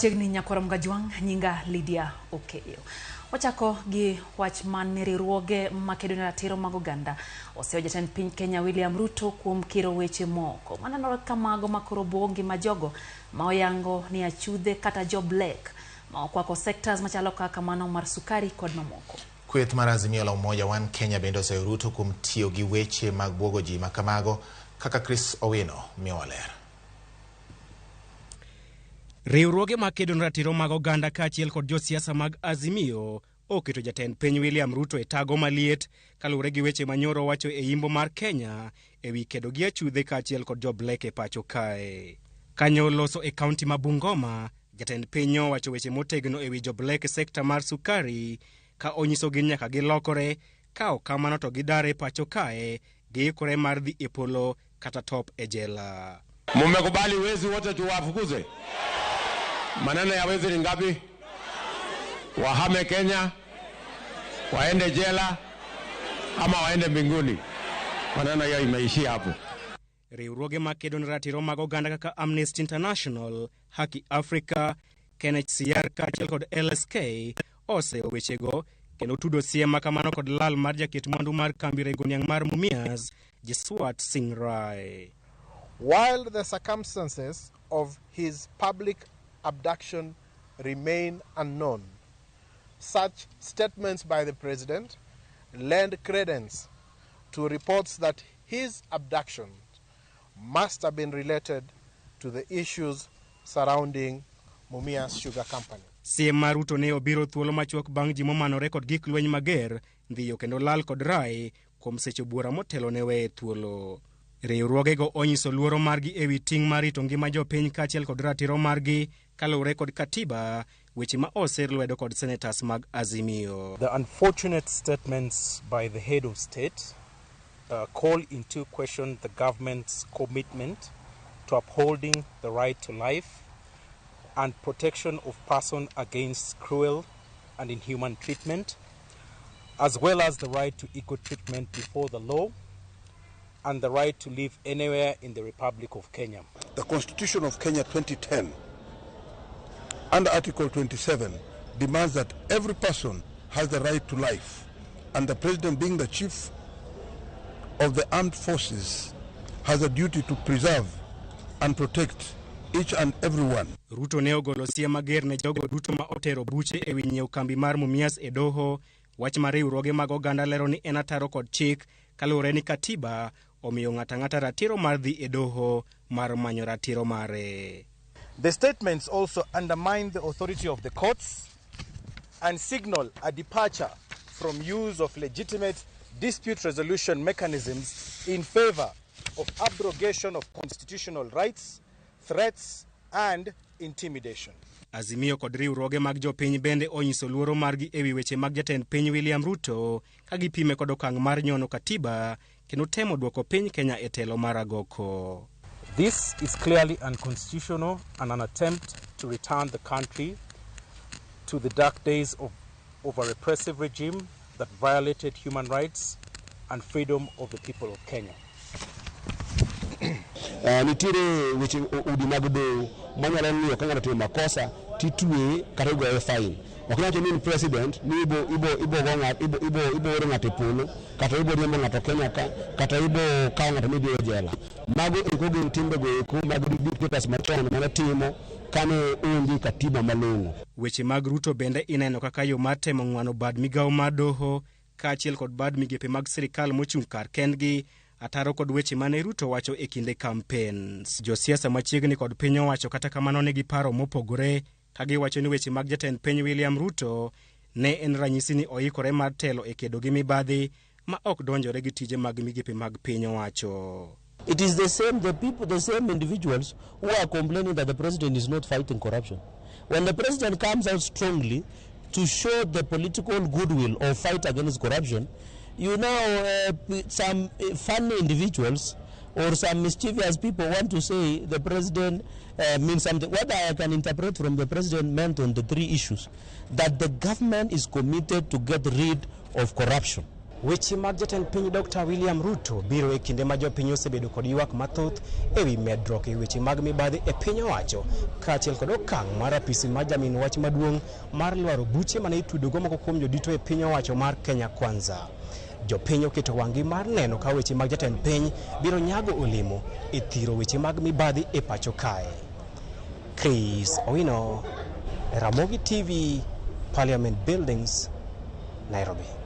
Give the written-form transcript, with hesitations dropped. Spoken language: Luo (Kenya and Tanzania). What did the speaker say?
machiegni nyakorom gajwang' nyinga Lydia Okeyo. Wachako gi wach man riwruoge makedo ne ratiro mag oganda oseyo jatend piny Kenya William Ruto kuom kiro weche moko manenore kamago makoro buongi majogo ma oyango ni achudhe kata job lek ma okwako sectors machalo kaka mano mar sukari kod mamoko. Kweth mar Azimio la Umoja One Kenya bende oseyo Ruto kuom tiyo gi weche mag buogo ji makamago kaka Chris Owino miyoler. Riwruoge makedo ne ratiro mag oganda kaachiel kod josiasa mag Azimio oketo jatend piny William Ruto e tago maliet kaluwore gi weche manyoro wacho e yimbo mar Kenya ewi kedo gi achudhe kaachiel kod job lek e pacho kae. Kanyo loso e kaunti ma Bungoma, jatend piny owacho weche motegno ewi job lek e sekta mar sukari ka onyiso gi nyaka gilokore ka ok kamano to gidare pacho kae giikore mar dhi e polo kata top e jela. Mmekubali wezi wote tuwafukuze? Maneno ya wezi ni ngapi? Wahame Kenya, waende jela, ama waende mbinguni? Maneno ya imeishia hapo. Riwruoge makedo ne ratiro mag oganda kaka Amnesty International, Haki Africa, KNHCR kaachiel kod LSK oseyo wechego kendo tudo siem makamano kod lal mar jaket mwandu mar kambi rego niang' mar Mumias, Jaswant Singh Rai. While the circumstances of his public abduction remain unknown, such statements by the president lend credence to reports that his abduction must have been related to the issues surrounding Mumias Sugar Company. Siem mar Ruto ne obiro thuolo machuok bang' ji momanore kod gik lweny mager ndhiyo kendo lal kod Rai kuom seche buora motelo ne weye thuolo. Riwruogego onyiso luoro margi ewi ting' mar rito ngima jopiny kaachiel kod ratiro margi kaluwore kod katiba weche ma oser lwedo kod senators mag Azimio. The unfortunate statements by the head of state call into question the government's commitment to upholding the right to life and protection of person against cruel and inhuman treatment, as well as the right to equal treatment before the law and the right to live anywhere in the Republic of Kenya. The Constitution of Kenya 2010, under Article 27, demands that every person has the right to life, and the President, being the Chief of the Armed Forces, has a duty to preserve and protect each and every one. Ruto ne ogolo siem mager ne jogo duto ma otero buche ewi nyiew kambi mar Mumias e doho, wach mar riwruoge mag oganda lero ni en ataro kod chik kaluwore ni katiba omiyo ng'ata ng'ata ratiro mar dhi e doho mar manyo ratiro mare. The statements also undermine the authority of the courts and signal a departure from use of legitimate dispute resolution mechanisms in favor of abrogation of constitutional rights, threats and intimidation. Azimio kod riwruoge mag jopiny bende onyiso luoro margi ewi weche mag jatend piny William Ruto ka gipime kod okang' mar nyono katiba kendo temo duoko piny Kenya e telo mar agoko. This is clearly unconstitutional and an attempt to return the country to the dark days of a repressive regime that violated human rights and freedom of the people of Kenya. Nitire weche udi mag do manyalo miyo ka ng'ato timo makosa titwe kata goye fine. Oknyalo ni president ni ibo oro ng'ato e polo kata ibo riembo ng'ato Kenya ka kata ibo kawo ng'ato midhiyo jela. Mago eko gin timbe go eko mag dictators machon mane timo kane onge katiba malong'o. Weche mag Ruto bende ineno kaka yo mar temo ng'wano bad migawo mar doho kaachiel kod bad migepe mag sirikal mochung' kar kendgi ataro kod weche mane Ruto wacho e kinde campaigns. Josiasa machiegni kod piny owacho kata kamano negi paro mopogore ka giwacho ni weche mag jatend piny William Ruto ne en ranyisi ni oikore mar telo e kedo gi mibadhi ma ok donjore gi tije mag migepe mag piny owacho. It is the same individuals who are complaining that the president is not fighting corruption. When the president comes out strongly to show the political goodwill of fight against corruption, you know, some funny individuals or some mischievous people want to say the president means something. What I can interpret from the president meant on the three issues, that the government is committed to get rid of corruption. Weche mag jatend piny Dr. William Ruto biro e kinde ma jopiny osebedo kod ywak mathoth ewi medruok e weche mag mibadhi e piny owacho kaachiel kod okang' mar apisi mar jamin wach maduong' mar lwaro buche mane itudogo moko kuom jodito e piny owacho mar Kenya Kwanza. Jopiny oketo wang'gi mar neno ka weche mag jatend piny biro nyago olemo e thiro weche mag mibadhi e pacho kae. Chris Owino, Ramogi TV, Parliament Buildings, Nairobi.